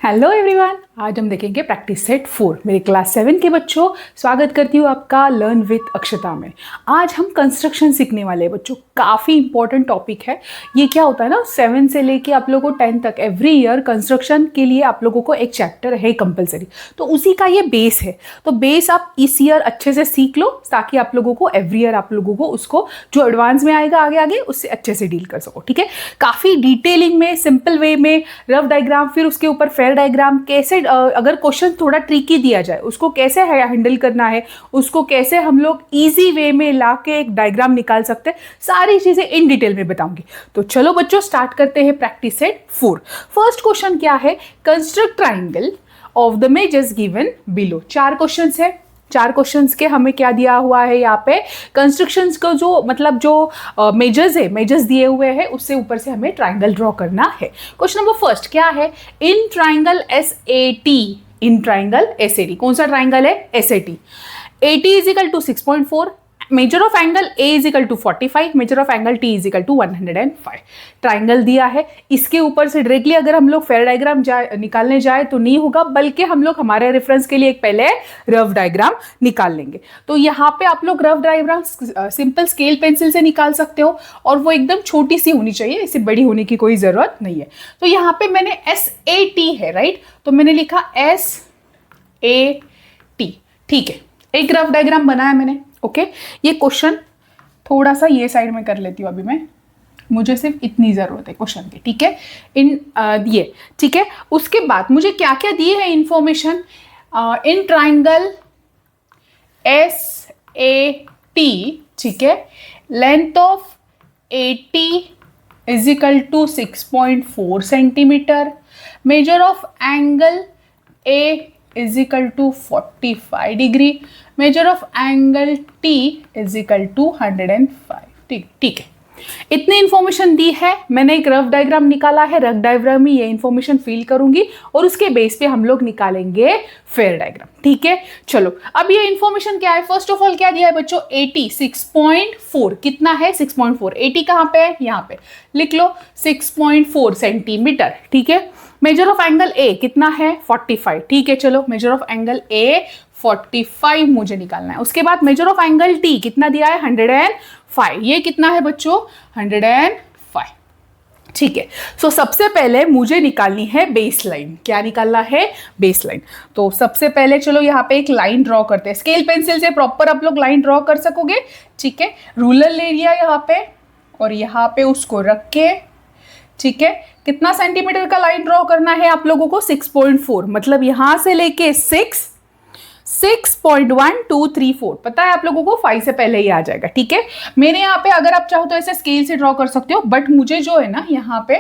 Hello everyone, आज हम देखेंगे प्रैक्टिस सेट 4। मेरे क्लास 7 के बच्चों, स्वागत करती हूँ आपका लर्न विद अक्षता में। आज हम कंस्ट्रक्शन सीखने वाले हैं बच्चों। काफ़ी इंपॉर्टेंट टॉपिक है ये। क्या होता है ना, 7 से लेके आप लोगों को 10 तक एवरी ईयर कंस्ट्रक्शन के लिए आप लोगों को एक चैप्टर है कंपलसरी, तो उसी का ये बेस है। तो बेस आप इस ईयर अच्छे से सीख लो ताकि आप लोगों को एवरी ईयर आप लोगों को उसको जो एडवांस में आएगा आगे आगे उससे अच्छे से डील कर सको। ठीक है, काफ़ी डिटेलिंग में, सिंपल वे में, रफ डायग्राम, फिर उसके ऊपर फेयर डायग्राम, कैसे अगर क्वेश्चन थोड़ा ट्रिकी दिया जाए उसको कैसे हैंडल करना है, उसको कैसे हम लोग इजी वे में ला के एक डायग्राम निकाल सकते हैं, सारी चीजें इन डिटेल में बताऊंगी। तो चलो बच्चों स्टार्ट करते हैं प्रैक्टिस सेट 4। फर्स्ट क्वेश्चन क्या है, construct triangle of the measures given below. 4 questions है। 4 क्वेश्चंस के हमें क्या दिया हुआ है यहाँ पे, कंस्ट्रक्शंस को जो मतलब जो मेजर्स है, मेजर्स दिए हुए हैं उससे ऊपर से हमें ट्राइंगल ड्रॉ करना है। क्वेश्चन नंबर फर्स्ट क्या है, in triangle SAT, in triangle SAT, कौन सा ट्राइंगल है, SAT, AT is equal to 6.4, measure of angle A is equal to 45, measure of angle T is equal to 105। Triangle दिया है, इसके ऊपर से डायरेक्टली अगर हम लोग फेयर डायग्राम निकालने जाए तो नहीं होगा, बल्कि हम लोग हमारे रेफरेंस के लिए एक पहले रफ डायग्राम निकाल लेंगे। तो यहाँ पे आप लोग rough diagram simple scale pencil से निकाल सकते हो और वो एकदम छोटी सी होनी चाहिए, इससे बड़ी होने की कोई जरूरत नहीं है। तो यहाँ पे मैंने SAT है, राइट, तो मैंने लिखा SAT। ठीक है, एक रफ डायग्राम बनाया मैंने। ओके, ये क्वेश्चन थोड़ा सा ये साइड में कर लेती हूँ अभी मैं, मुझे सिर्फ इतनी जरूरत है क्वेश्चन की। ठीक है, ये ठीक है। उसके बाद मुझे क्या क्या दिए है इंफॉर्मेशन, इन ट्राइंगल SAT, ठीक है, length of AT is equal to 6.4 centimetre, measure of angle A is equal to 45 degree, measure of angle T is equal to 105। ठीक है, इतनी इंफॉर्मेशन दी है। मैंने एक रफ डायग्राम निकाला है, रफ डायग्राम में ये इंफॉर्मेशन फिल करूंगी और उसके बेस पे हम लोग निकालेंगे फेयर डायग्राम। ठीक है, चलो अब ये इंफॉर्मेशन क्या है, फर्स्ट ऑफ ऑल क्या दिया है बच्चों, AT 6.4, कितना है 6.4, AT कहाँ पे है, यहाँ पे लिख लो 6.4 सेंटीमीटर। ठीक है, मेजर ऑफ एंगल A कितना है 45। ठीक है, चलो मेजर ऑफ एंगल A 45 मुझे निकालना है। उसके बाद मेजर ऑफ एंगल T कितना दिया है 105, ये कितना है बच्चों 105। ठीक है, सो सबसे पहले मुझे निकालनी है बेस लाइन। क्या निकालना है, बेस लाइन। तो सबसे पहले चलो यहाँ पे एक लाइन ड्रॉ करते हैं, स्केल पेंसिल से प्रॉपर आप लोग लाइन ड्रॉ कर सकोगे। ठीक है, रूलर ले लिया यहाँ पे और यहाँ पे उसको रख के, ठीक है, कितना सेंटीमीटर का लाइन ड्रॉ करना है आप लोगों को, 6.4, मतलब यहां से लेके 6.1234, पता है आप लोगों को 5 से पहले ही आ जाएगा। ठीक है, मेरे यहाँ पे अगर आप चाहो तो ऐसे स्केल से ड्रॉ कर सकते हो, बट मुझे जो है ना यहाँ पे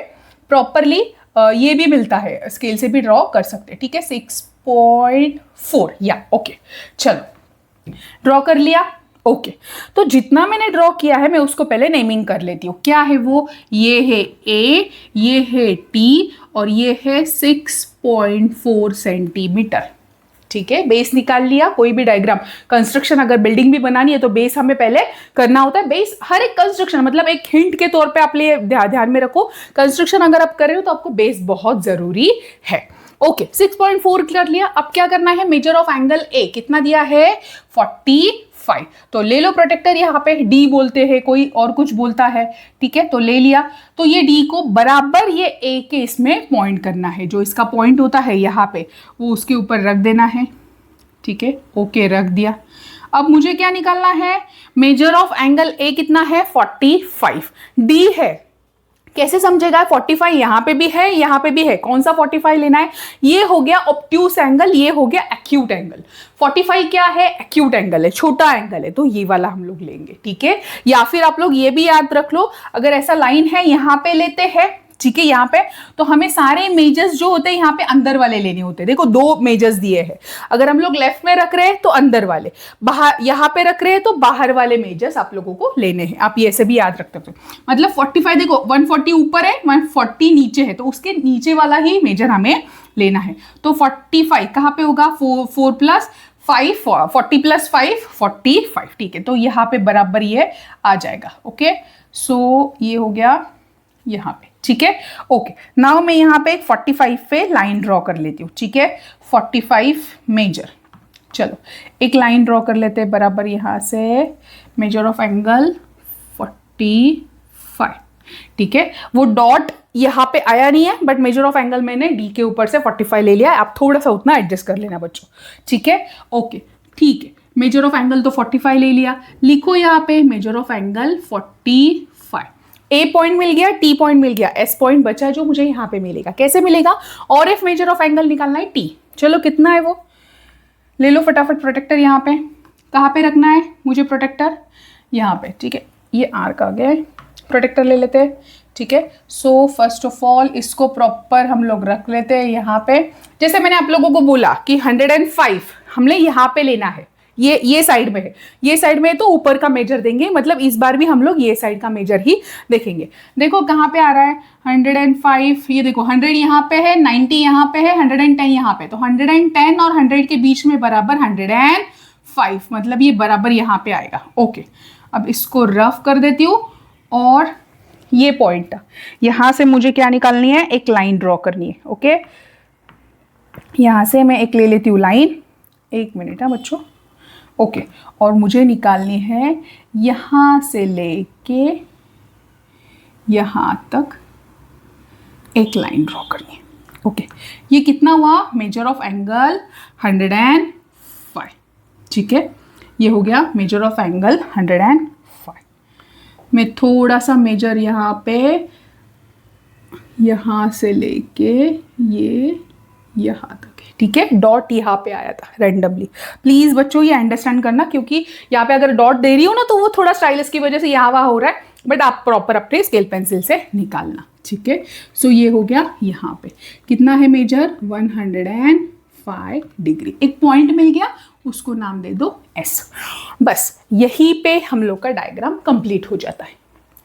प्रॉपरली ये भी मिलता है, स्केल से भी ड्रॉ कर सकते हैं। ठीक है, 6.4 या ओके, चलो ड्रॉ कर लिया। ओके, तो जितना मैंने ड्रॉ किया है मैं उसको पहले नेमिंग कर लेती हूँ। क्या है वो, ये है A, ये है T और ये है 6.4 सेंटीमीटर। ठीक है, बेस निकाल लिया। कोई भी डायग्राम, कंस्ट्रक्शन अगर बिल्डिंग भी बनानी है तो बेस हमें पहले करना होता है। बेस हर एक कंस्ट्रक्शन, मतलब एक हिंट के तौर पे आप लिए ध्यान में रखो, कंस्ट्रक्शन अगर आप कर रहे हो तो आपको बेस बहुत जरूरी है। ओके, 6.4 कर लिया। अब क्या करना है, मेजर ऑफ एंगल A कितना दिया है 45, तो ले लो प्रोटेक्टर, यहाँ पे D बोलते हैं, कोई और कुछ बोलता है। ठीक है, तो ले लिया। तो ये D को बराबर ये A के इसमें पॉइंट करना है, जो इसका पॉइंट होता है यहाँ पे वो उसके ऊपर रख देना है। ठीक है, ओके रख दिया। अब मुझे क्या निकालना है, मेजर ऑफ एंगल A कितना है 45, D है, कैसे समझेगा 45, यहाँ पे भी है यहाँ पे भी है, कौन सा 45 लेना है, ये हो गया ऑब्ट्यूस एंगल, ये हो गया एक्यूट एंगल। 45 क्या है, एक्यूट एंगल है, छोटा एंगल है, तो ये वाला हम लोग लेंगे। ठीक है, या फिर आप लोग ये भी याद रख लो, अगर ऐसा लाइन है यहाँ पे लेते हैं, ठीक है, यहाँ पे तो हमें सारे मेजर्स जो होते हैं यहाँ पे अंदर वाले लेने होते हैं। देखो 2 मेजर्स दिए हैं, अगर हम लोग लेफ्ट में रख रहे हैं तो अंदर वाले, बाहर यहाँ पे रख रहे हैं तो बाहर वाले मेजर्स आप लोगों को लेने हैं। आप ये ऐसे भी याद रखते हो, मतलब 45 देखो 140 ऊपर है 140 नीचे है, तो उसके नीचे वाला ही मेजर हमें लेना है। तो 45 कहाँ पे होगा, 4 प्लस 5, 40 प्लस 5 45। ठीक है, तो यहाँ पे बराबर ये आ जाएगा। ओके, सो ये हो गया यहाँ पे। ठीक है। ओके, नाउ मैं यहाँ पे 45 पे लाइन ड्रॉ कर लेती हूँ, ठीक है। 45 मेजर, चलो एक लाइन ड्रॉ कर लेते हैं बराबर यहाँ से, मेजर ऑफ एंगल 45, ठीक है। वो डॉट यहाँ पे आया नहीं है, बट मेजर ऑफ एंगल मैंने डी के ऊपर से 45 ले लिया है। आप थोड़ा सा उतना एडजस्ट कर लेना बच्चों, ठीक है। ओके, ठीक है, मेजर ऑफ एंगल तो 45 ले लिया, लिखो यहाँ पे measure of angle 45। A point मिल गया, टी पॉइंट मिल गया, एस पॉइंट बचा जो मुझे यहाँ पे मिलेगा। कैसे मिलेगा? और इफ मेजर ऑफ एंगल निकालना है टी, चलो कितना है वो ले लो फटाफट। प्रोटेक्टर यहाँ पे कहाँ पे रखना है मुझे? प्रोटेक्टर यहाँ पे, ठीक है। ये आर्क आ गया है, प्रोटेक्टर ले लेते हैं, ठीक है। सो फर्स्ट ऑफ ऑल इसको प्रॉपर हम लोग रख लेते हैं यहाँ पे। जैसे मैंने आप लोगों को बोला कि 105 हमने यहाँ पे लेना है, ये साइड में है, ये साइड में है तो ऊपर का मेजर देंगे, मतलब इस बार भी हम लोग ये साइड का मेजर ही देखेंगे। देखो कहाँ पे आ रहा है 105, ये देखो 100 यहाँ पे है, 90 यहाँ पे है, 110 यहाँ पे, तो 110 और 100 के बीच में बराबर 105, मतलब ये बराबर यहाँ पे आएगा। ओके, अब इसको रफ कर देती हूँ और ये पॉइंट यहाँ से मुझे क्या निकालनी है? एक लाइन ड्रॉ करनी है। ओके, यहाँ से मैं एक ले लेती हूँ लाइन, एक मिनट है बच्चों। ओके, और मुझे निकालनी है यहाँ से लेके यहाँ तक एक लाइन ड्रॉ करनी है। ओके, ये कितना हुआ? मेजर ऑफ एंगल 105, ठीक है। ये हो गया मेजर ऑफ एंगल 105। मैं थोड़ा सा मेजर यहाँ पे, यहाँ से लेके ये यहाँ तक है, ठीक है। डॉट यहाँ पे आया था रैंडमली, प्लीज बच्चों ये अंडरस्टैंड करना, क्योंकि यहाँ पे अगर डॉट दे रही हो ना तो वो थोड़ा स्टाइलिश की वजह से यहाँ वहाँ हो रहा है, बट आप प्रॉपर अपने स्केल पेंसिल से निकालना, ठीक है। सो ये हो गया यहाँ पे कितना है मेजर? 105 डिग्री। एक पॉइंट मिल गया, उसको नाम दे दो एस। बस यहीं पे हम लोग का डायग्राम कंप्लीट हो जाता है,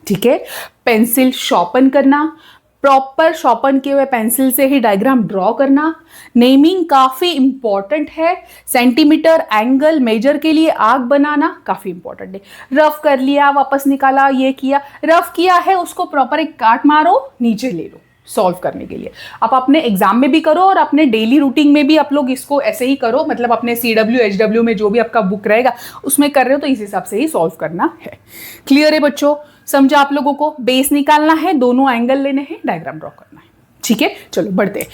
ठीक है। पेंसिल शॉर्पन करना, प्रॉपर शॉर्पन किए हुए पेंसिल से ही डायग्राम ड्रॉ करना। नेमिंग काफ़ी इंपॉर्टेंट है, सेंटीमीटर एंगल मेजर के लिए आर्क बनाना काफ़ी इंपॉर्टेंट है। रफ कर लिया, वापस निकाला, ये किया, रफ किया है उसको प्रॉपर एक काट मारो, नीचे ले लो सॉल्व करने के लिए। आप अपने एग्जाम में भी करो और अपने डेली रूटीन में भी आप लोग इसको ऐसे ही करो, मतलब अपने CW HW में जो भी आपका बुक रहेगा उसमें कर रहे हो तो इस हिसाब से ही सॉल्व करना है। क्लियर है बच्चों? समझा आप लोगों को? बेस निकालना है, दोनों एंगल लेने हैं, डायग्राम ड्रॉ करना है, ठीक है। चलो बढ़ते हैं।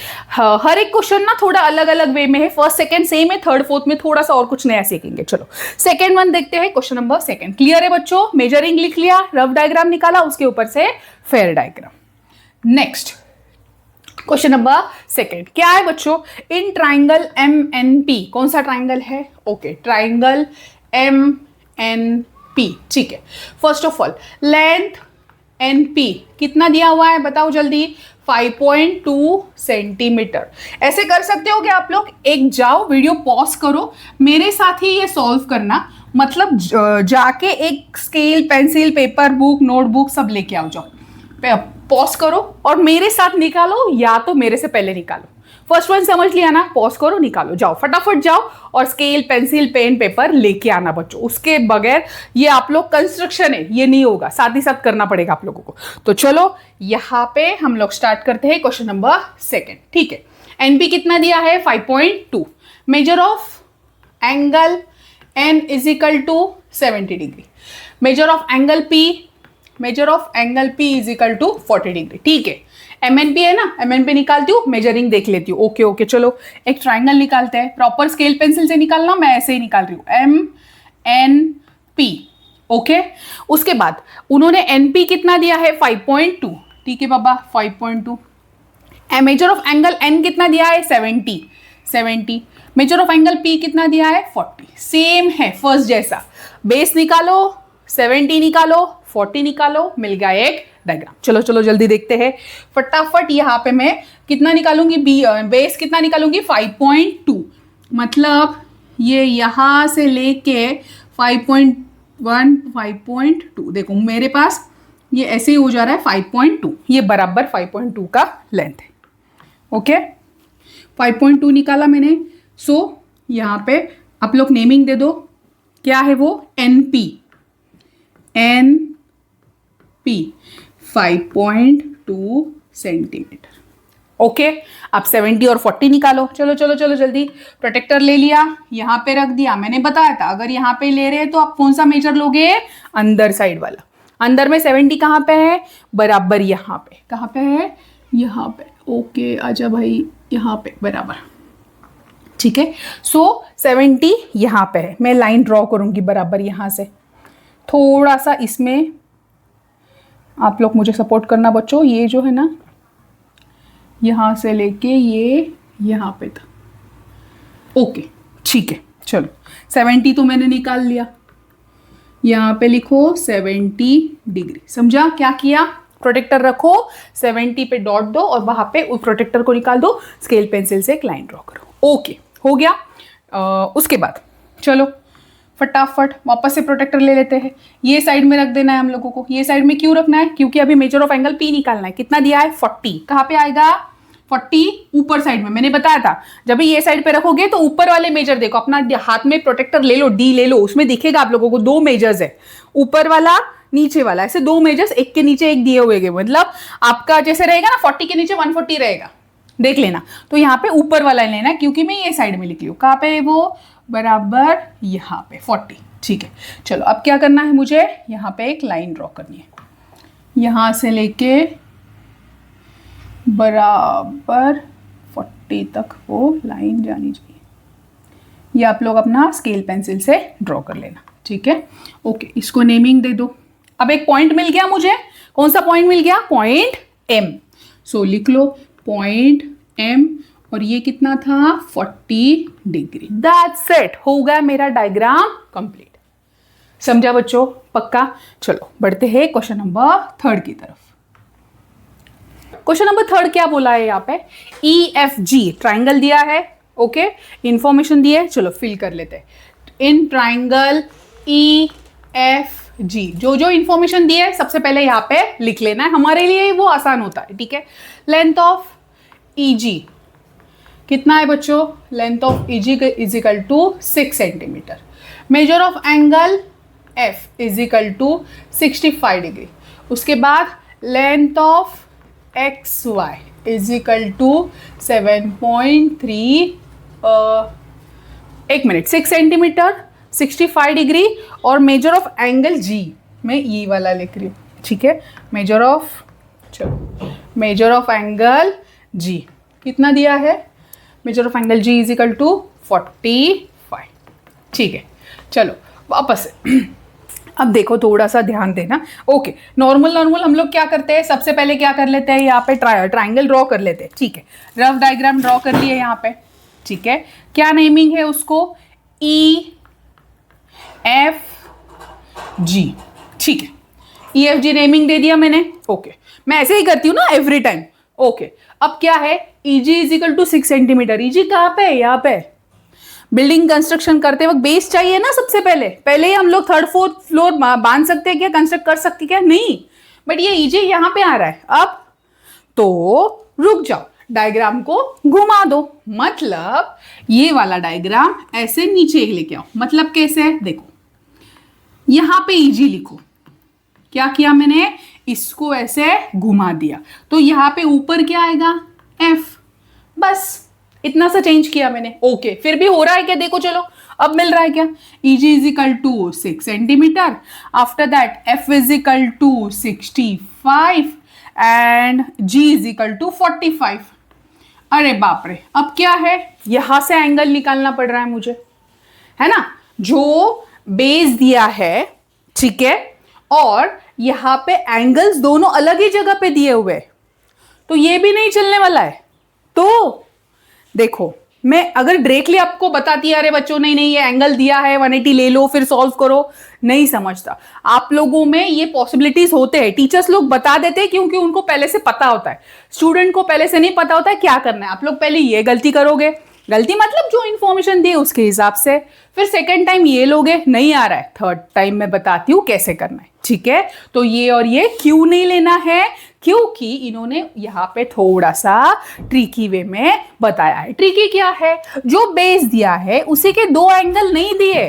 हर एक क्वेश्चन ना थोड़ा अलग अलग वे में है, फर्स्ट सेकंड सेम है, थर्ड फोर्थ में थोड़ा सा और कुछ नया सीखेंगे। चलो सेकंड वन देखते हैं, क्वेश्चन नंबर सेकंड। क्लियर है बच्चों? मेजरिंग लिख लिया, रफ डायग्राम निकाला, उसके ऊपर से fair diagram. Next question number second क्या है बच्चों? इन ट्राइंगल MNP, कौन सा ट्राइंगल है? ओके, ट्राइंगल MNP, ठीक है। First of all length NP कितना दिया हुआ है बताओ जल्दी? 5.2 सेंटीमीटर। ऐसे कर सकते हो कि आप लोग एक जाओ, वीडियो पॉज करो, मेरे साथ ही ये सॉल्व करना, मतलब जाके एक scale, pencil, paper, book, notebook सब लेके आओ, जाओ पॉज करो और मेरे साथ निकालो, या तो मेरे से पहले निकालो। फर्स्ट वन समझ लिया ना? पॉज करो, निकालो, जाओ फटाफट जाओ और स्केल, पेंसिल, पेन, पेपर लेके आना बच्चों। उसके बगैर ये आप लोग कंस्ट्रक्शन है, ये नहीं होगा, साथ ही साथ करना पड़ेगा आप लोगों को। तो चलो यहाँ पे हम लोग स्टार्ट करते हैं क्वेश्चन नंबर सेकंड, ठीक है। NP कितना दिया है? 5.2। Measure of angle N is equal to 70 degree. Measure of angle P, measure of angle P is equal to 40 degree, ठीक है। MNP है ना, MNP निकालती हूँ, मेजरिंग देख लेती हूँ। ओके ओके, चलो एक ट्राइंगल निकालते हैं, प्रॉपर स्केल पेंसिल से निकालना, मैं ऐसे ही निकाल रही हूँ, MNP। ओके, उसके बाद उन्होंने NP कितना दिया है? 5.2, ठीक है बाबा, 5.2। मेजर ऑफ एंगल N कितना दिया है? 70। मेजर ऑफ एंगल P कितना दिया है? 40। सेम है फर्स्ट जैसा, बेस निकालो, 70 निकालो, 40 निकालो, मिल गया एक डायग्राम। चलो चलो जल्दी देखते हैं फटाफट। यहाँ पे मैं कितना निकालूंगी? बेस कितना निकालूंगी? 5.2, मतलब ये यहाँ से लेके 5.1, 5.2, देखो मेरे पास ये ऐसे ही हो जा रहा है 5.2, ये बराबर 5.2 का लेंथ है। ओके, 5.2 निकाला मैंने। सो यहाँ पे आप लोग नेमिंग दे दो, क्या है वो? NP 5.2 2 centimetre. ओके, अब 70 और 40 निकालो। चलो चलो चलो जल्दी। प्रोटेक्टर ले लिया, यहाँ पे रख दिया। मैंने बताया था अगर यहाँ पे ले रहे हैं तो आप कौन सा मेजर लोगे? अंदर साइड वाला। अंदर में 70 कहाँ पे है? बराबर यहाँ पे। कहाँ पे है? यहाँ पे। ओके आजा भाई, यहाँ पे बराबर। ठीक है, सो 70 यहाँ पे है। मैं लाइन ड्रॉ करूंगी बराबर यहाँ से। थोड़ा सा इसमें आप लोग मुझे सपोर्ट करना बच्चों। ये जो है ना, यहाँ से लेके ये यहाँ पे था। ओके ठीक है, चलो 70 तो मैंने निकाल लिया। यहाँ पे लिखो 70 डिग्री। समझा क्या किया? प्रोटेक्टर रखो, 70 पे डॉट दो और वहाँ पे उस प्रोटेक्टर को निकाल दो। स्केल पेंसिल से एक लाइन ड्रॉ करो। ओके हो गया। उसके बाद चलो फटाफट वापस से प्रोटेक्टर ले लेते हैं। ये साइड में रख देना है हम लोगों को। ये साइड में क्यों रखना है? क्योंकि अभी मेजर ऑफ एंगल P निकालना है। कितना दिया है? 40। कहाँ पे आएगा? 40 ऊपर साइड में। मैंने बताया था जब भी ये साइड पे रखोगे तो ऊपर वाले मेजर देखो। अपना हाथ में प्रोटेक्टर ले लो, D ले लो, उसमें दिखेगा आप लोगों को 2 मेजर्स है, ऊपर वाला नीचे वाला। ऐसे 2 मेजर्स एक के नीचे एक दिए हुए, मतलब आपका जैसे रहेगा ना 40 के नीचे 140 रहेगा, देख लेना। तो यहाँ पे ऊपर वाला लेना, क्योंकि मैं ये साइड में लिखी हूँ। कहाँ पे वो? बराबर यहाँ पे 40। ठीक है, चलो अब क्या करना है मुझे? यहाँ पे एक लाइन ड्रॉ करनी है। यहाँ से लेके बराबर 40 तक वो लाइन जानी चाहिए। ये आप लोग अपना स्केल पेंसिल से ड्रॉ कर लेना। ठीक है, ओके, इसको नेमिंग दे दो। अब एक पॉइंट मिल गया मुझे। कौन सा पॉइंट मिल गया? Point M। सो लिख लो पॉइंट M, और ये कितना था? 40 डिग्री। दैट्स इट, हो गया मेरा डायग्राम कंप्लीट। समझा बच्चों? पक्का? चलो बढ़ते हैं क्वेश्चन नंबर 3 की तरफ। क्वेश्चन नंबर 3 क्या बोला है यहाँ पे? EFG ट्राइंगल दिया है। ओके, इंफॉर्मेशन दी है, चलो फिल कर लेते हैं। इन ट्राइंगल EFG जो जो इंफॉर्मेशन दी है सबसे पहले यहाँ पे लिख लेना है, हमारे लिए वो आसान होता है। ठीक है, लेंथ ऑफ EG कितना है बच्चों? Length of EG is equal to 6 centimetre. Measure of angle F is equal to 65 degree. उसके बाद length of XY is equal to 7.3 एक मिनट 6 सेंटीमीटर 65 डिग्री, और मेजर ऑफ एंगल G मैं ये वाला लिख रही हूँ। ठीक है, मेजर ऑफ, चलो मेजर ऑफ एंगल G कितना दिया है? Measure of angle G is equal to 45। ठीक है, चलो वापस से अब देखो, थोड़ा सा ध्यान देना। ओके, नॉर्मल हम लोग क्या करते हैं? सबसे पहले क्या कर लेते हैं? यहाँ पे ट्राइंगल ड्रॉ कर लेते हैं। ठीक है, रफ डायग्राम ड्रॉ कर लिए यहाँ पे। ठीक है, क्या नेमिंग है उसको? EFG। ठीक है, EFG नेमिंग दे दिया मैंने। ओके, मैं ऐसे ही करती हूँ ना एवरी टाइम। ओके, अब क्या है? EG is equal to 6 centimetre. EG कहाँ पे है? यहाँ पे। बिल्डिंग कंस्ट्रक्शन करते वक्त बेस चाहिए ना सबसे पहले। पहले ही हम लोग 3rd 4th फ्लोर बांध सकते हैं क्या? कंस्ट्रक्ट कर सकते क्या? नहीं, बट ये EG यहाँ पे आ रहा है। अब तो रुक जाओ, डायग्राम को घुमा दो। मतलब ये वाला डायग्राम ऐसे नीचे लेके आओ। मतलब कैसे? देखो, यहाँ पे EG लिखो। क्या किया मैंने? इसको ऐसे घुमा दिया, तो यहाँ पे ऊपर क्या आएगा? F। बस इतना सा चेंज किया मैंने। ओके, फिर भी हो रहा है क्या? देखो चलो, अब मिल रहा है क्या? EG is equal to 6 centimetre. After that F is equal to 65 and G is equal to 45। अरे बाप रे, अब क्या है? यहां से एंगल निकालना पड़ रहा है मुझे, है ना? जो बेस दिया है, ठीक है, और यहां पे एंगल्स दोनों अलग ही जगह पे दिए हुए, तो ये भी नहीं चलने वाला है। तो देखो, मैं अगर डायरेक्टली आपको बताती है, अरे बच्चों नहीं नहीं ये एंगल दिया है 180 ले लो फिर सॉल्व करो, नहीं समझता। आप लोगों में ये पॉसिबिलिटीज होते हैं, टीचर्स लोग बता देते हैं क्योंकि उनको पहले से पता होता है। स्टूडेंट को पहले से नहीं पता होता है क्या करना है। आप लोग पहले ये गलती करोगे, गलती मतलब जो इन्फॉर्मेशन दी उसके हिसाब से, फिर सेकेंड टाइम ये लोगे, नहीं आ रहा है, 3rd टाइम मैं बताती हूँ कैसे करना है। ठीक है, तो ये और ये क्यों नहीं लेना है? क्योंकि इन्होंने यहाँ पे थोड़ा सा ट्रिकी वे में बताया है। ट्रिकी क्या है? जो बेस दिया है उसी के 2 एंगल नहीं दिए,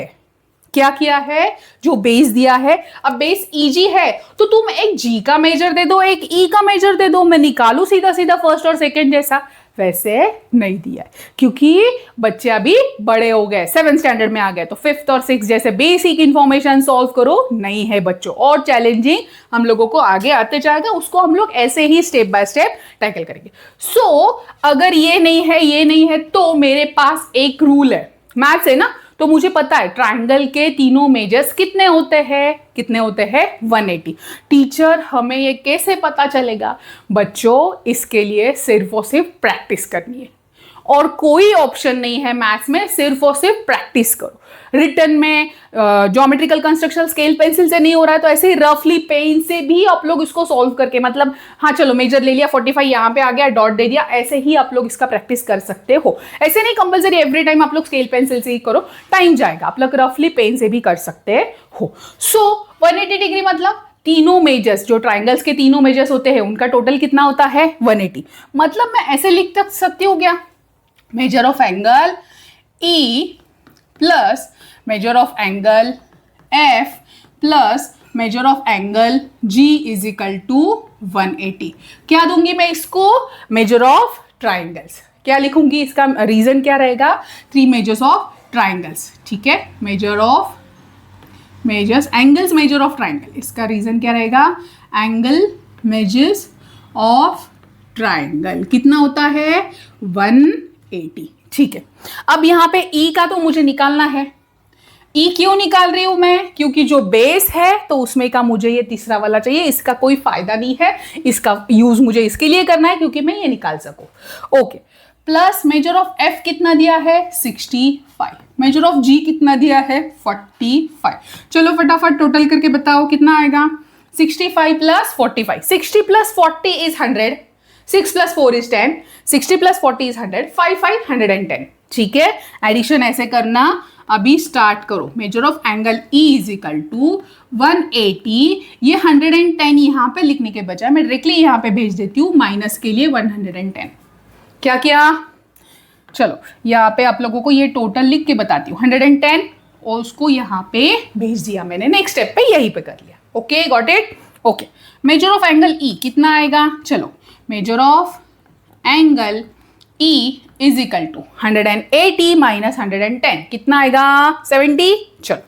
क्या किया है, जो बेस दिया है। अब बेस ईजी है तो तुम एक जी का मेजर दे दो, एक ई का मेजर दे दो, मैं निकालू सीधा सीधा फर्स्ट और सेकंड जैसा। वैसे नहीं दिया है क्योंकि बच्चे अभी बड़े हो गए, 7th स्टैंडर्ड में आ गए, तो 5th और 6th जैसे बेसिक इंफॉर्मेशन सॉल्व करो नहीं है बच्चों, और चैलेंजिंग हम लोगों को आगे आते जाएगा, उसको हम लोग ऐसे ही स्टेप बाय स्टेप टैकल करेंगे। अगर ये नहीं है, ये नहीं है, तो मेरे पास एक रूल है, मैथ्स है ना, तो मुझे पता है ट्राइंगल के तीनों मेजर्स कितने होते हैं, कितने होते हैं 180। टीचर हमें ये कैसे पता चलेगा? बच्चों इसके लिए सिर्फ और सिर्फ प्रैक्टिस करनी है, और कोई ऑप्शन नहीं है मैथ्स में, सिर्फ और सिर्फ प्रैक्टिस करो। रिटर्न में ज्योमेट्रिकल कंस्ट्रक्शन स्केल पेंसिल से नहीं हो रहा है तो ऐसे ही रफली पेन से भी आप लोग इसको सॉल्व करके, मतलब हाँ चलो मेजर ले लिया 45 यहाँ पे आ गया, डॉट दे दिया, ऐसे ही आप लोग इसका प्रैक्टिस कर सकते हो। ऐसे नहीं कंपलसरी एवरी टाइम आप लोग स्केल पेंसिल से ही करो, टाइम जाएगा, आप लोग रफली पेन से भी कर सकते हो। 180 डिग्री मतलब तीनों मेजर्स, जो ट्राइंगल्स के तीनों मेजर्स होते हैं उनका टोटल कितना होता है 180। मतलब मैं ऐसे लिख सकती हूँ क्या, measure of angle E plus measure of angle F plus measure of angle G is equal to 180। क्या दूंगी मैं इसको, मेजर ऑफ ट्राइंगल्स। क्या लिखूंगी, इसका रीजन क्या रहेगा, 3 मेजर्स ऑफ ट्राइंगल्स, ठीक है, measure of measures angles measure of triangle, इसका रीजन क्या रहेगा, एंगल मेजर्स ऑफ ट्राइंगल कितना होता है 180, ठीक है। अब यहां पे E का तो मुझे निकालना है। E क्यों निकाल रही हूं मैं, क्योंकि जो बेस है तो उसमें का मुझे ये तीसरा वाला चाहिए, इसका कोई फायदा नहीं है, इसका यूज मुझे इसके लिए करना है क्योंकि मैं ये निकाल सकूं। Okay, plus measure of F कितना दिया है 65, मेजर ऑफ G कितना दिया है 45। चलो फटाफट टोटल करके बताओ कितना आएगा, 65 plus 45, 60 plus 40 is 100, 6 plus 4 is 10, 60 plus 40 is 100, 5 110, ठीक है। एडिशन ऐसे करना, अभी स्टार्ट करो। Measure of angle E is equal to 180, ये 110 यहाँ पे लिखने के बजाय मैं डायरेक्टली यहाँ पे भेज देती हूँ माइनस के लिए 110। क्या किया, चलो यहाँ पे आप लोगों को ये टोटल लिख के बताती हूँ, 110 और उसको यहाँ पे भेज दिया मैंने, नेक्स्ट स्टेप पे यहीं पे कर लिया। Okay, got it. Okay, measure of angle E कितना आएगा, चलो measure of angle E is equal to 180 minus 110 कितना आएगा 70। चलो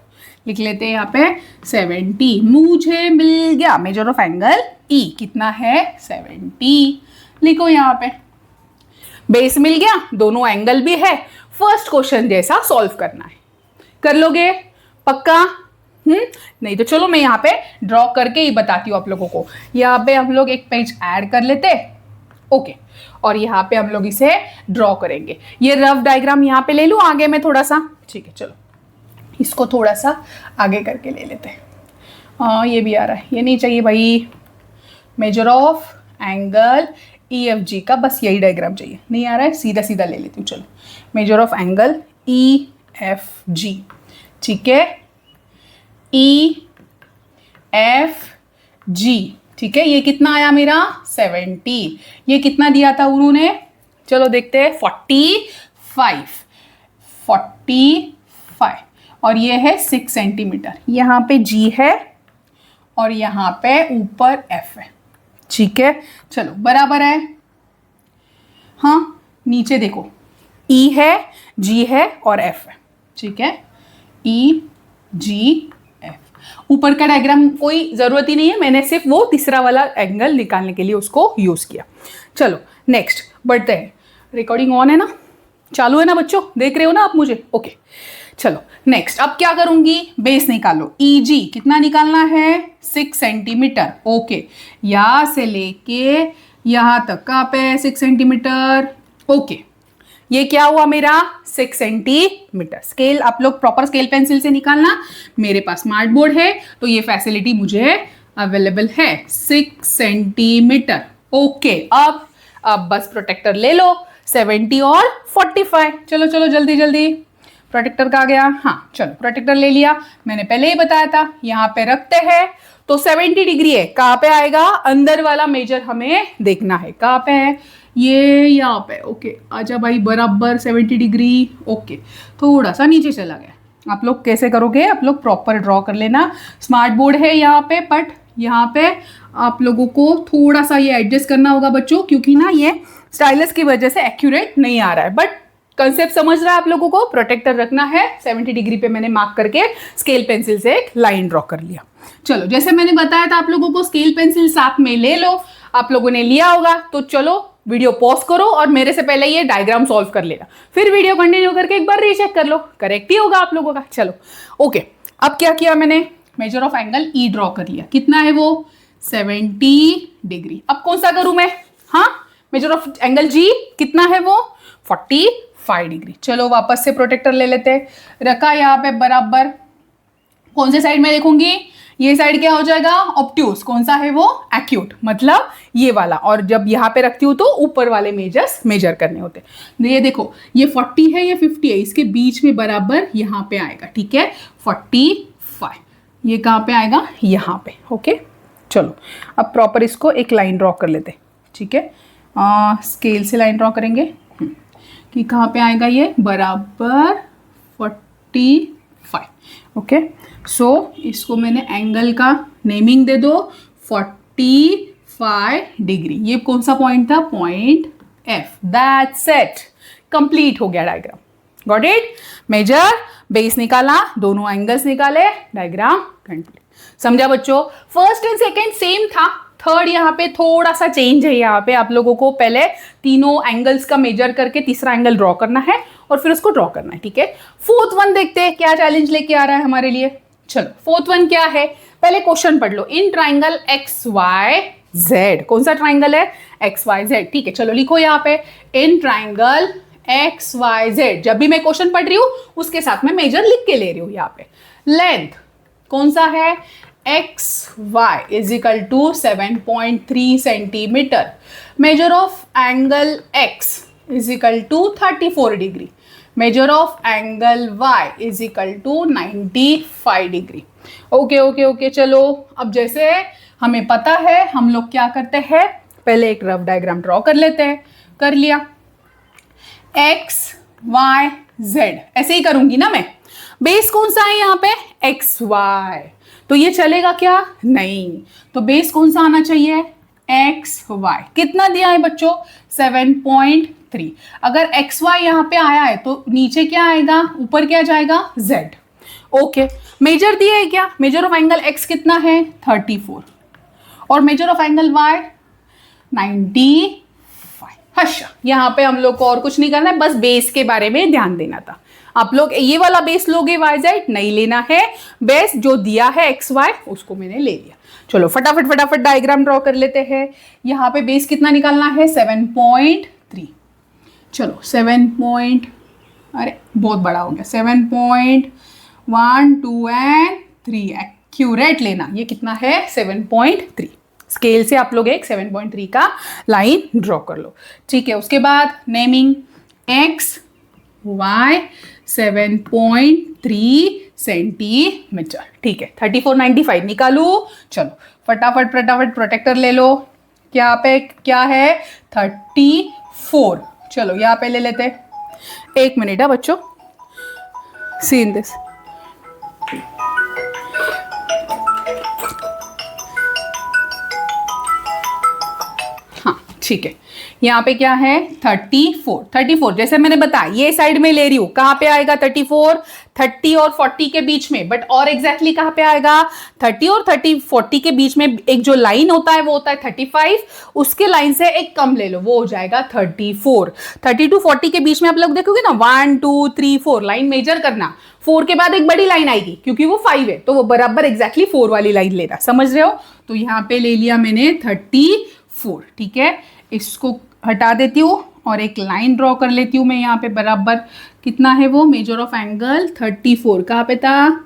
लिख लेते हैं यहाँ पे 70, मुझे मिल गया मेजर ऑफ एंगल E कितना है 70। लिखो यहाँ पे, बेस मिल गया, दोनों एंगल भी है, फर्स्ट क्वेश्चन जैसा सॉल्व करना है, कर लोगे पक्का? नहीं तो चलो मैं यहाँ पे ड्रॉ करके ही बताती हूँ आप लोगों को। यहाँ पे हम लोग एक पेज ऐड कर लेते, ओके, और यहाँ पे हम लोग इसे ड्रॉ करेंगे। ये रफ डायग्राम यहाँ पे ले लूँ आगे में थोड़ा सा, ठीक है, चलो इसको थोड़ा सा आगे करके ले लेते हैं। हाँ ये भी आ रहा है, ये नहीं चाहिए भाई, मेजर ऑफ एंगल EFG का बस यही डायग्राम चाहिए, नहीं आ रहा है, सीधा सीधा ले लेती हूँ। चलो मेजर ऑफ एंगल EFG, ठीक है, EFG, ठीक है, ये कितना आया मेरा 70, ये कितना दिया था उन्होंने, चलो देखते हैं 45 और ये है 6 सेंटीमीटर, यहाँ पे G है और यहाँ पे ऊपर F है, ठीक है। चलो बराबर है, हाँ नीचे देखो E है, G है और F है, ठीक है, EGF। ऊपर का डायग्राम कोई जरूरत ही नहीं है, मैंने सिर्फ वो तीसरा वाला एंगल निकालने के लिए उसको यूज किया। चलो नेक्स्ट बढ़ते हैं, रिकॉर्डिंग ऑन है ना, चालू है ना बच्चों, देख रहे हो ना आप मुझे, ओके। चलो नेक्स्ट, अब क्या करूंगी, बेस निकालो, EG कितना निकालना है 6 सेंटीमीटर, ओके, यहां से लेके यहां तक कहाँ पे 6 सेंटीमीटर, ओके, ये क्या हुआ मेरा 6 सेंटीमीटर। स्केल आप लोग प्रॉपर स्केल पेंसिल से निकालना, मेरे पास स्मार्ट बोर्ड है तो ये फैसिलिटी मुझे अवेलेबल है, 6 सेंटीमीटर, ओके। अब बस प्रोटेक्टर ले लो, 70 और 45, चलो चलो जल्दी जल्दी, प्रोटेक्टर का आ गया, हाँ चलो प्रोटेक्टर ले लिया, मैंने पहले ही बताया था, यहाँ पे रखते हैं तो 70 डिग्री है, कहाँ पे आएगा, अंदर वाला मेजर हमें देखना है, कहाँ पे है ये, यहाँ पे, ओके, आजा भाई बराबर 70 डिग्री, ओके, थोड़ा सा नीचे चला गया, आप लोग कैसे करोगे, आप लोग प्रॉपर ड्रॉ कर लेना। स्मार्ट बोर्ड है यहाँ पे, बट यहाँ पे आप लोगों को थोड़ा सा ये एडजस्ट करना होगा बच्चों, क्योंकि ना ये स्टाइलस की वजह से एक्यूरेट नहीं आ रहा है। बट कंसेप्ट समझ रहा है आप लोगों को, प्रोटेक्टर रखना है 70 डिग्री पे। मैंने मार्क करके स्केल पेंसिल से एक लाइन ड्रॉ कर लिया। चलो, जैसे मैंने बताया था आप लोगों को, स्केल पेंसिल साथ में ले लो। आप लोगों ने लिया होगा तो चलो वीडियो पॉज करो और मेरे से पहले ये डायग्राम सॉल्व कर लेना, फिर वीडियो कंटिन्यू करके एक बार रीचेक कर लो, करेक्ट ही होगा आप लोगों का। चलो ओके, अब क्या किया मैंने, major of angle E draw कर लिया। कितना है वो, 70 डिग्री। अब कौन सा करूं मैं, हाँ, मेजर ऑफ एंगल जी कितना है वो, 45 डिग्री। चलो वापस से प्रोटेक्टर ले लेते हैं, रखा यहाँ पे बराबर। कौन से साइड में देखूंगी, ये साइड क्या हो जाएगा, ऑब्ट्यूज। कौन सा है वो, एक्यूट, मतलब ये वाला। और जब यहाँ पे रखती हूँ तो ऊपर वाले मेजर्स मेजर करने होते हैं। ये देखो, ये 40 है, ये 50 है, इसके बीच में बराबर यहाँ पे आएगा, ठीक है, 45। ये कहाँ पे आएगा, यहाँ पे। ओके, चलो अब प्रॉपर इसको एक लाइन ड्रॉ कर लेते हैं, ठीक है। स्केल से लाइन ड्रॉ करेंगे कि कहाँ पे आएगा ये, बराबर 45। ओके, सो इसको मैंने एंगल का नेमिंग दे दो, 45 डिग्री। ये कौन सा पॉइंट था, point F. That's it, complete हो गया diagram. Got it, measure, base निकाला, दोनों एंगल्स निकाले, डायग्राम कंप्लीट। समझा बच्चों, फर्स्ट एंड सेकेंड सेम था, थर्ड यहाँ पे थोड़ा सा चेंज है। यहाँ पे आप लोगों को पहले तीनों एंगल्स का मेजर करके तीसरा एंगल ड्रॉ करना है और फिर उसको ड्रॉ करना है, ठीक है। फोर्थ वन देखते हैं क्या चैलेंज लेके आ रहा है हमारे लिए। चलो फोर्थ वन क्या है, पहले क्वेश्चन पढ़ लो। In triangle X Y Z, कौन सा ट्राइंगल है, एक्स वाई जेड, ठीक है। चलो लिखो यहाँ पे, in triangle X Y Z. जब भी मैं क्वेश्चन पढ़ रही हूँ उसके साथ में मेजर लिख के ले रही हूँ। यहाँ पे लेंथ कौन सा है, X Y is equal to 7.3 centimetre. Measure of angle X is equal to 34 degree. Measure of angle Y is equal to 95 degree. Okay okay okay, चलो अब जैसे हमें पता है हम लोग क्या करते हैं, पहले एक रफ डायग्राम ड्रॉ कर लेते हैं। कर लिया, एक्स वाई जेड, ऐसे ही करूंगी ना मैं। बेस कौन सा है यहाँ पे, एक्स वाई, तो ये चलेगा क्या, नहीं। तो बेस कौन सा आना चाहिए, एक्स वाई। कितना दिया है बच्चों, 7.3। अगर एक्स वाई यहाँ पे आया है तो नीचे क्या आएगा, ऊपर क्या जाएगा, जेड। ओके, मेजर दिया है क्या, मेजर ऑफ एंगल एक्स कितना है, 34 और मेजर ऑफ एंगल वाई 95। अच्छा, यहाँ पे हम लोग को और कुछ नहीं करना है, बस बेस के बारे में ध्यान देना था। आप लोग ये वाला बेस लोगे वाई जेड, नहीं लेना है। बेस जो दिया है एक्स वाई उसको मैंने ले लिया। चलो फटाफट फटाफट डायग्राम ड्रॉ कर लेते हैं। यहाँ पे बेस कितना निकालना है, 7.3। चलो 7 अरे बहुत बड़ा हो गया, 7.1 2 एंड 3 एक्यूरेट लेना। ये कितना है, 7.3। स्केल से आप लोग एक 7.3 का लाइन ड्रॉ कर लो, ठीक है। उसके बाद नेमिंग एक्स वाई 7.3 सेंटीमीटर, ठीक है। 3495 निकालू। चलो फटाफट फटाफट प्रोटेक्टर ले लो। क्या पे क्या है, 34। चलो यहाँ पे ले लेते, एक मिनट है बच्चों, सी इन दिस। हाँ ठीक है, यहाँ पे क्या है, 34। जैसे मैंने बताया ये साइड में ले रही हूँ, कहाँ पे आएगा 34, 30 और 40 के बीच में। बट और एग्जैक्टली कहाँ पे आएगा, 30 और 40 के बीच में एक जो लाइन होता है वो होता है 35। उसके लाइन से एक कम ले लो, वो हो जाएगा 34। 30 to 40 के बीच में आप लोग देखोगे ना, 1 2 3 4 लाइन मेजर करना। 4 के बाद एक बड़ी लाइन आएगी क्योंकि वो 5 है, तो वो बराबर एग्जैक्टली 4 वाली लाइन लेना। समझ रहे हो, तो यहाँ पे ले लिया मैंने 34, ठीक है। इसको हटा देती हूँ और एक लाइन ड्रॉ कर लेती हूँ मैं यहाँ पे बराबर। कितना है वो, मेजर ऑफ एंगल 34 कहाँ पे था,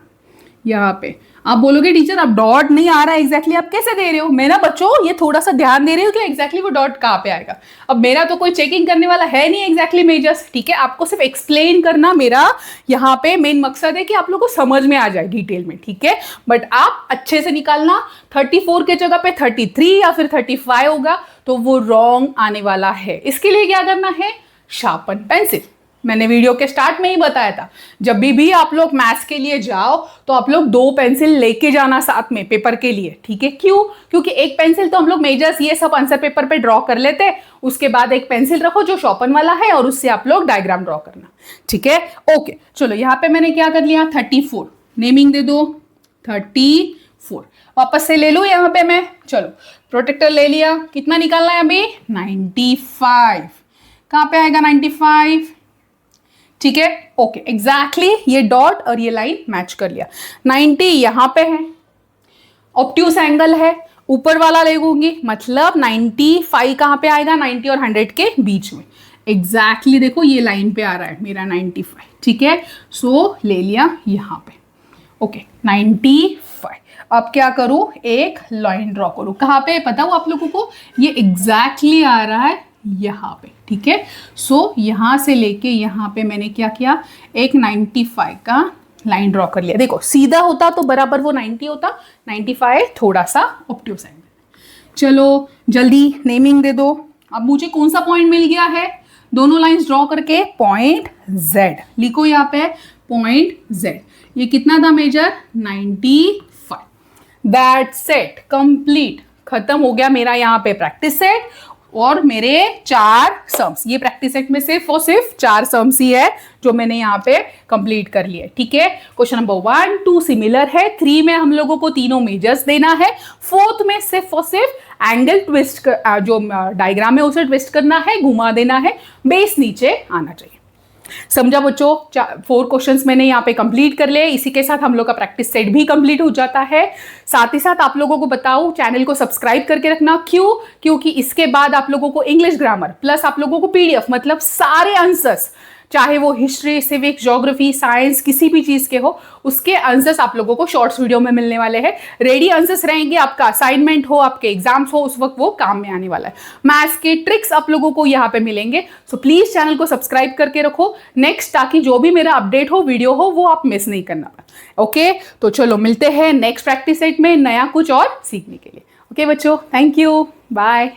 यहाँ पे। आप बोलोगे टीचर अब डॉट नहीं आ रहा है एग्जैक्टली, आप कैसे दे रहे हो। मैं ना बच्चों ये थोड़ा सा ध्यान दे रही हूँ कि एग्जैक्टली वो डॉट कहाँ पे आएगा। अब मेरा तो कोई चेकिंग करने वाला है नहीं एग्जैक्टली मेजर्स, ठीक है। आपको सिर्फ एक्सप्लेन करना मेरा यहाँ पे मेन मकसद है कि आप लोगों को समझ में आ जाए डिटेल में, ठीक है। बट आप अच्छे से निकालना, 34 के जगह पे 33 या फिर 35 होगा तो वो रॉन्ग आने वाला है। इसके लिए क्या करना है, शार्पन पेंसिल। मैंने वीडियो के स्टार्ट में ही बताया था, जब भी आप लोग मैथ्स के लिए जाओ तो आप लोग 2 पेंसिल लेके जाना साथ में पेपर के लिए, ठीक है? क्यों? क्योंकि एक पेंसिल तो हम लोग मेजर्स ये सब आंसर पेपर पे ड्रॉ कर लेते हैं, उसके बाद एक पेंसिल रखो जो शॉर्पन वाला है और उससे आप लोग डायग्राम ड्रॉ करना, ठीक है? ओके, चलो यहाँ पे मैंने क्या कर लिया, 34 नेमिंग दे दो, 34 वापस से ले लूँ यहाँ पे मैं, चलो प्रोटेक्टर ले लिया, कितना निकालना है अभी, 95, कहाँ पे आएगा 95, ठीक है? ओके, एग्जैक्टली ये डॉट और ये लाइन मैच कर लिया। 90 यहां पे है, ऑब्ट्यूस एंगल है, ऊपर वाला ले लूंगी, मतलब 95 कहां पे आएगा, 90 और 100 के बीच में, एग्जैक्टली देखो ये लाइन पे आ रहा है मेरा 95, ठीक है? सो ले लिया यहां पे, ओके 95। अब क्या करूं, एक लाइन ड्रॉ करूं, कहां पे पता हो आप लोगों को, ये एग्जैक्टली आ रहा है यहाँ पे, ठीक है? सो यहाँ से लेके यहाँ पे मैंने क्या किया, एक 95 का लाइन ड्रॉ कर लिया। देखो सीधा होता तो बराबर वो 90 होता, 95 थोड़ा सा ऑब्ट्यूस एंगल। चलो जल्दी नेमिंग दे दो। अब मुझे कौन सा पॉइंट मिल गया है, दोनों लाइंस ड्रॉ करके, पॉइंट Z लिखो यहाँ पे, पॉइंट Z। ये कितना था मेजर, 95। दैट्स इट, कंप्लीट, खत्म हो गया मेरा यहाँ पे प्रैक्टिस सेट और मेरे 4 सम्स। ये प्रैक्टिस सेट में सिर्फ और सिर्फ 4 सम्स ही है जो मैंने यहाँ पे कंप्लीट कर लिए, ठीक है? क्वेश्चन नंबर 1, 2 सिमिलर है, 3 में हम लोगों को तीनों मेजर्स देना है, 4th में सिर्फ और सिर्फ एंगल ट्विस्ट जो डायग्राम है उसे ट्विस्ट करना है, घुमा देना है, बेस नीचे आना चाहिए। समझा बच्चों? 4 क्वेश्चंस मैंने यहाँ पे कंप्लीट कर लिए। इसी के साथ हम लोग का प्रैक्टिस सेट भी कंप्लीट हो जाता है। साथ ही साथ आप लोगों को बताऊं, चैनल को सब्सक्राइब करके रखना। क्यों? क्योंकि इसके बाद आप लोगों को इंग्लिश ग्रामर प्लस आप लोगों को पीडीएफ, मतलब सारे आंसर्स, चाहे वो हिस्ट्री, सिविक्स, ज्योग्राफी, साइंस, किसी भी चीज के हो, उसके आंसर्स आप लोगों को शॉर्ट्स वीडियो में मिलने वाले हैं। रेडी आंसर्स रहेंगे, आपका असाइनमेंट हो, आपके एग्जाम्स हो, उस वक्त वो काम में आने वाला है। मैथ्स के ट्रिक्स आप लोगों को यहाँ पे मिलेंगे। सो प्लीज चैनल को सब्सक्राइब करके रखो नेक्स्ट, ताकि जो भी मेरा अपडेट हो, वीडियो हो, वो आप मिस नहीं करना। ओके, तो चलो मिलते हैं नेक्स्ट प्रैक्टिस सेट में नया कुछ और सीखने के लिए। ओके बच्चों, थैंक यू, बाय।